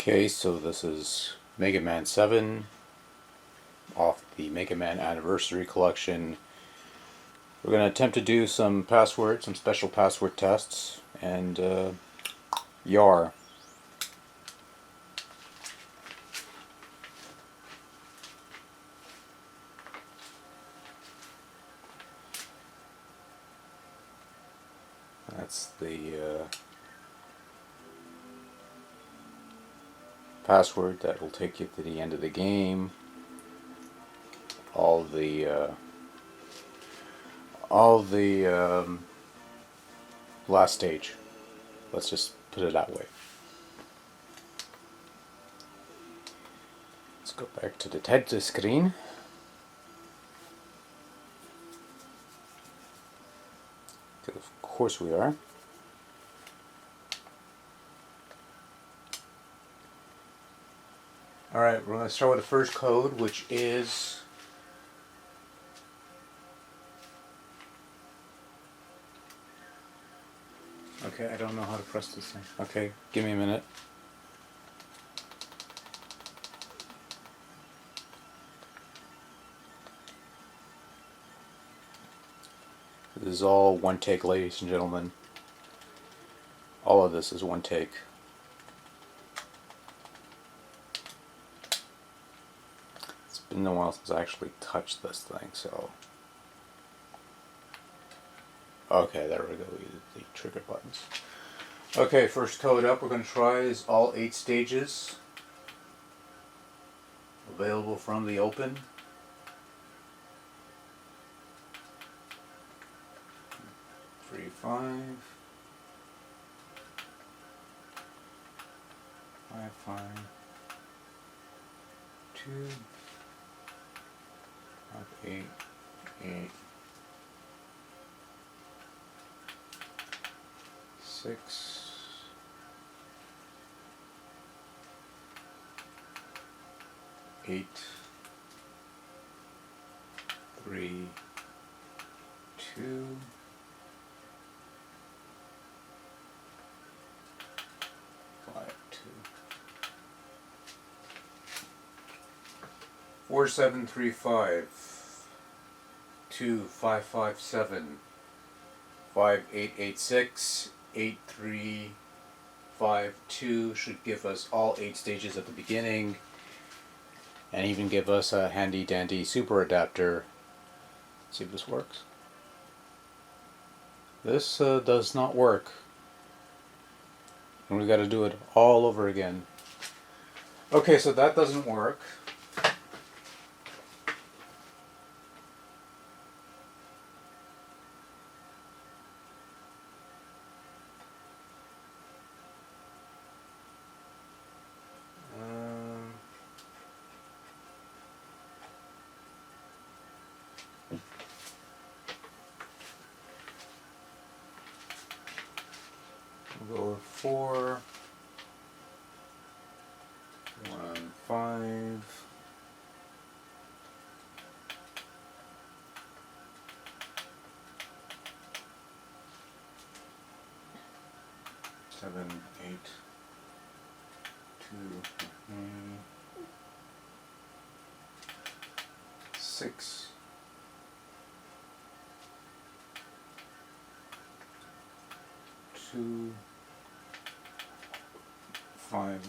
Okay, so this is Mega Man 7 off the Mega Man Anniversary Collection. We're going to attempt to do some special password tests, and YAR. That's the password that will take you to the end of the game. All the last stage. Let's just put it that way. Let's go back to the title screen. Of course we are. Alright, we're going to start with the first code, which is okay, I don't know how to press this thing. Okay, give me a minute. This is all one take, ladies and gentlemen. All of this is one take. It's been a while since I actually touched this thing, so... Okay, there we go, the trigger buttons. Okay, first code up we're going to try is all 8 stages. Available from the open. Three, 5. 5, 5. 2. 5, 8, 8. 6. 8. 3. 2. 5, 2. 4, 7, 3, 5. 2, 5, 5, 7. 5, 8, 8, 6. 8, 3, 5, 2 should give us all 8 stages at the beginning, and even give us a handy dandy super adapter. Let's see if this works. This does not work, and we got to do it all over again. Okay, so that doesn't work. We'll go with 4, 1, 5, 7, 8, 2, 6, 2, 5.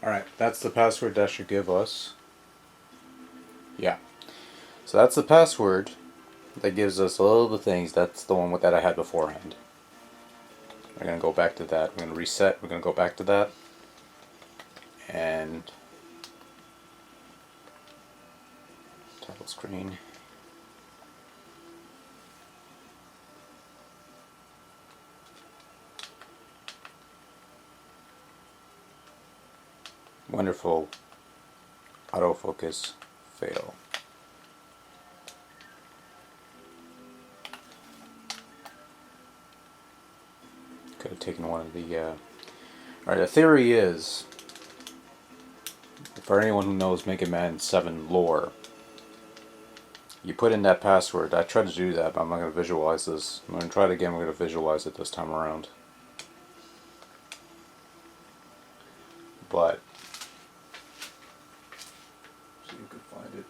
Alright, that's the password that should give us. Yeah. So that's the password that gives us all the things. That's the one that I had beforehand. We're going to go back to that. We're going to reset. We're going to go back to that. And title screen. Wonderful autofocus fail. Could have taken one of the Alright, the theory is, for anyone who knows Mega Man 7 lore, you put in that password. I tried to do that, but I'm not going to visualize this. I'm going to try it again. We're going to visualize it this time around. but see if you can find it.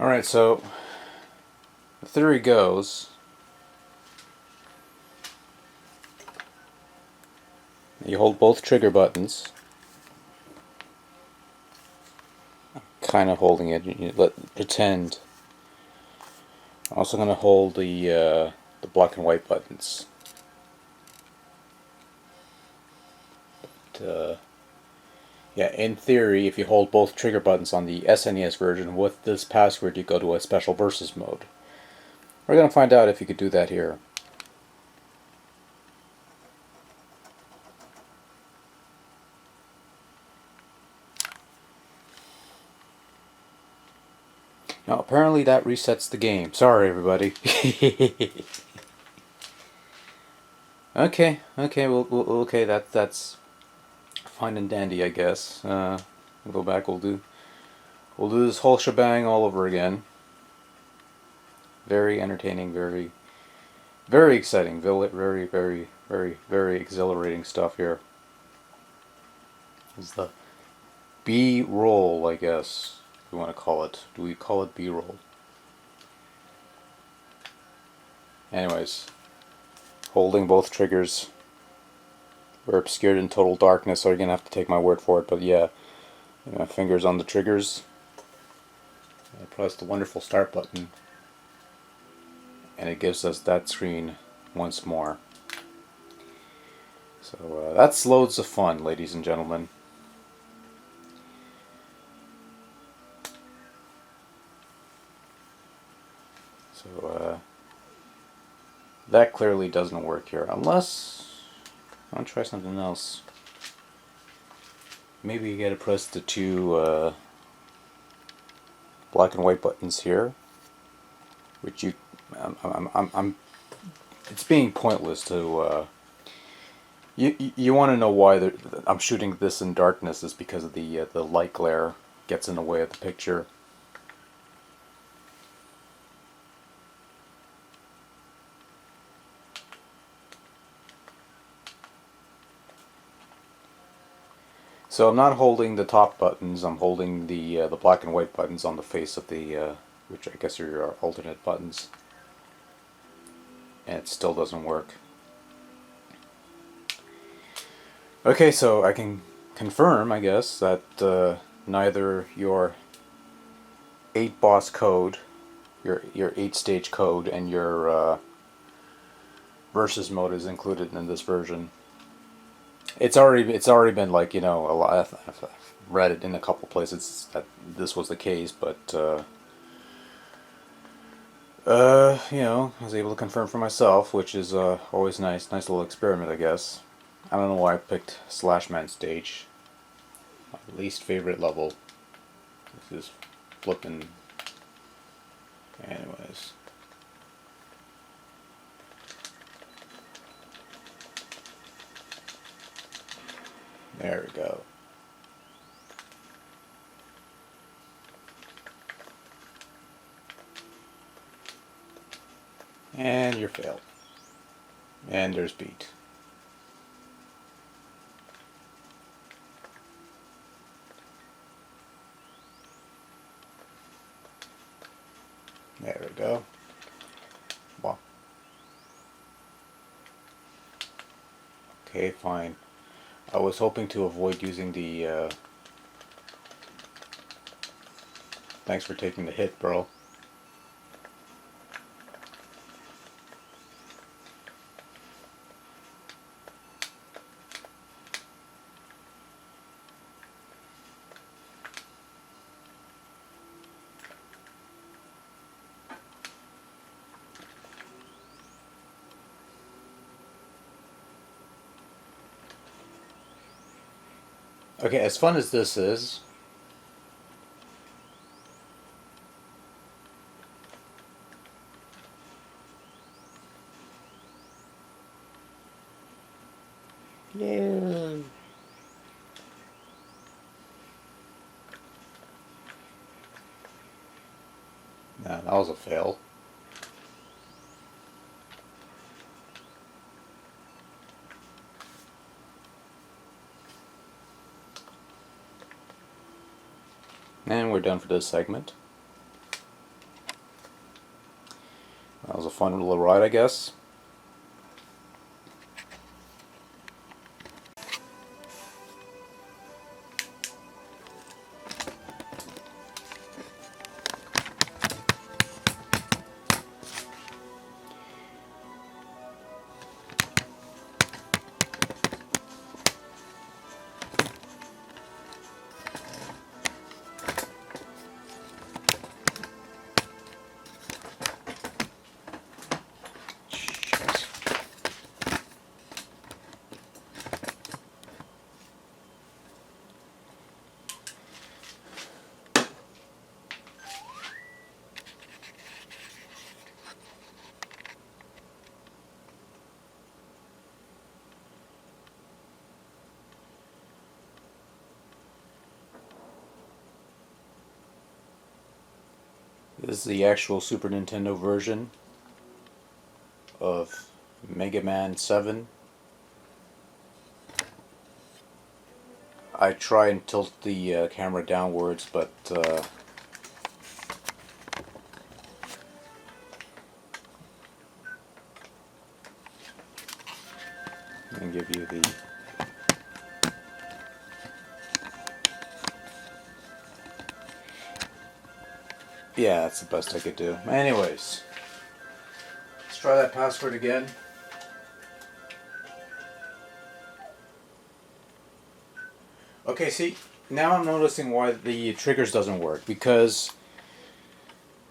Alright, so the theory goes you hold both trigger buttons, kind of holding it, you pretend. I'm also going to hold the black and white buttons. But, yeah, in theory, if you hold both trigger buttons on the SNES version with this password, you go to a special versus mode. We're going to find out if you could do that here. Now, apparently that resets the game. Sorry, everybody. Okay, okay, that's fine and dandy, I guess. We'll go back. We'll do this whole shebang all over again. Very entertaining, very exciting, very exhilarating stuff here. This is the B-roll, I guess we want to call it. Do we call it B-roll? Anyways, holding both triggers. We're obscured in total darkness, so you're gonna have to take my word for it. But yeah, my fingers on the triggers. I press the wonderful start button, and it gives us that screen once more. So that's loads of fun, ladies and gentlemen. So that clearly doesn't work here, unless I'll try something else. Maybe you gotta press the two black and white buttons here, which you, it's being pointless to. You want to know why I'm shooting this in darkness is because of the light glare gets in the way of the picture. So I'm not holding the top buttons. I'm holding the black and white buttons on the face of the which I guess are your alternate buttons, and it still doesn't work. Okay, so I can confirm, I guess, that neither your 8-boss code, your 8-stage code, and your versus mode is included in this version. It's already been, like, a lot. I've read it in a couple places that this was the case, but I was able to confirm for myself, which is always nice little experiment, I guess. I don't know why I picked Slashman stage. My least favorite level. This is flipping. Anyways. There we go. And you're failed. And there's beat. There we go. Well. Okay, fine. I was hoping to avoid using the thanks for taking the hit, bro. Okay, as fun as this is, yeah. Nah, that was a fail. And we're done for this segment. That was a fun little ride, I guess. This is the actual Super Nintendo version of Mega Man 7. I try and tilt the camera downwards, but and give you the yeah, that's the best I could do. Anyways, let's try that password again. Okay, see, now I'm noticing why the triggers doesn't work, because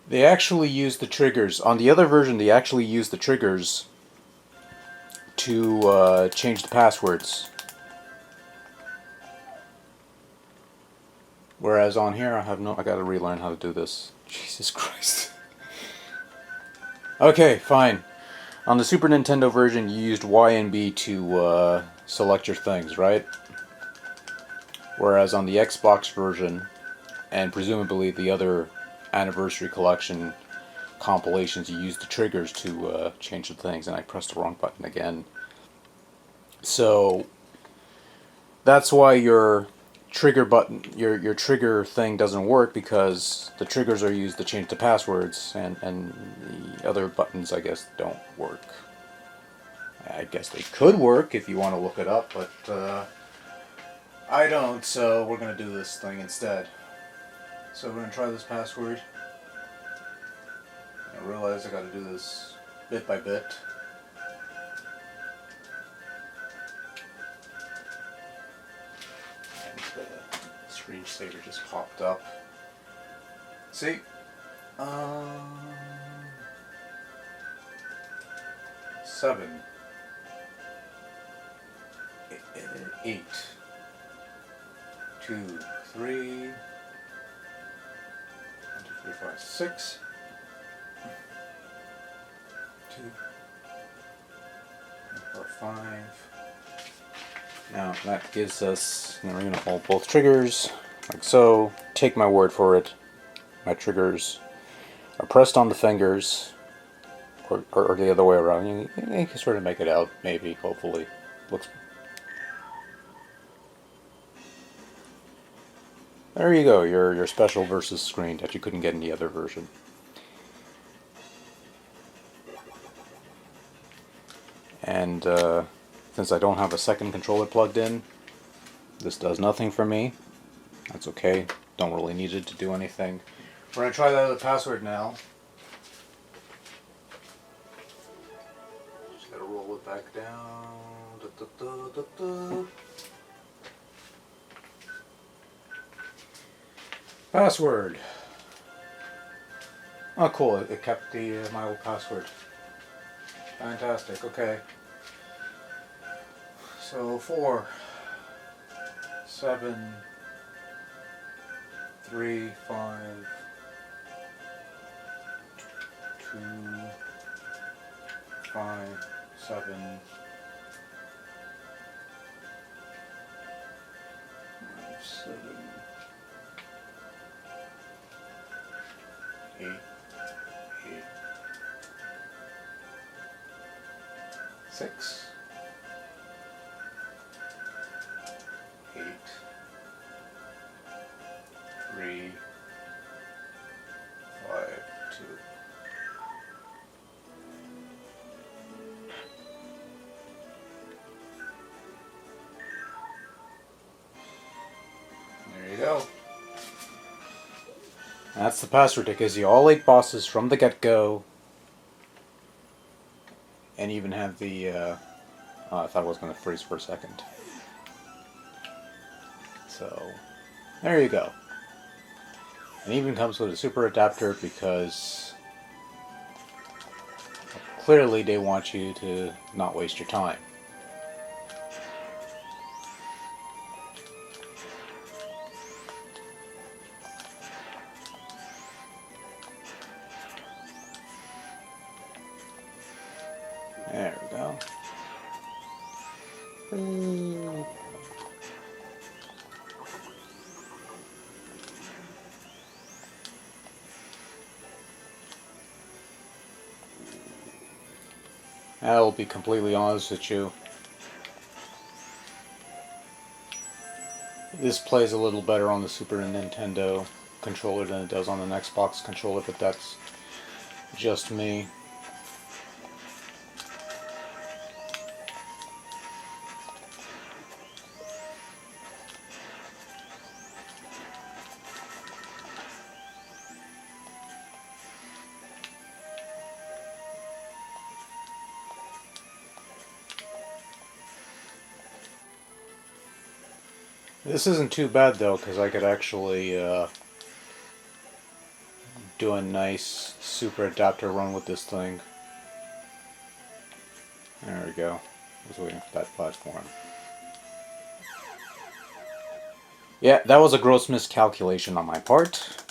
they actually use the triggers. On the other version, they actually use the triggers to change the passwords. Whereas on here, I gotta relearn how to do this. Jesus Christ. Okay, fine. On the Super Nintendo version, you used Y and B to select your things, right? Whereas on the Xbox version, and presumably the other Anniversary Collection compilations, you use the triggers to change the things, and I pressed the wrong button again. So that's why your trigger button, your trigger thing doesn't work, because the triggers are used to change the passwords, and the other buttons, I guess, don't work. I guess they could work if you want to look it up, but I don't, so we're going to do this thing instead. So we're going to try this password. I realize I got to do this bit by bit. And the screensaver just popped up. See? 7, 8, 2, 3, 1, 2, 3, 5, 6, 2, 4, 5. Now that gives us, we're going to hold both triggers like so. Take my word for it, my triggers are pressed on the fingers, or the other way around. You can sort of make it out, maybe, hopefully. Looks. There you go, your special versus screen that you couldn't get in the other version. And since I don't have a second controller plugged in, this does nothing for me. That's okay, don't really need it to do anything. We're going to try that other password now. Just gotta roll it back down. Da, da, da, da, da. Password. Oh, cool! It kept my old password. Fantastic. Okay. So 4, 7, 3, 5, 2, 5, 7, 7, 8, 6, 8, 3, 5, 2. There you go. That's the password. It gives you all 8 bosses from the get-go. And even have the, I thought it was going to freeze for a second. So, there you go. It even comes with a super adapter because clearly they want you to not waste your time. There we go. I'll be completely honest with you. This plays a little better on the Super Nintendo controller than it does on an Xbox controller, but that's just me. This isn't too bad though, because I could actually do a nice super adapter run with this thing. There we go. I was waiting for that platform. Yeah, that was a gross miscalculation on my part.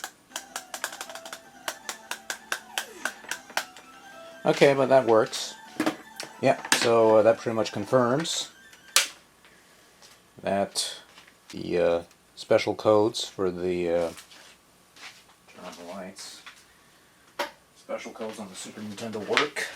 Okay, but that works. Yeah, so that pretty much confirms that the special codes for the turn on the lights. Special codes on the Super Nintendo work.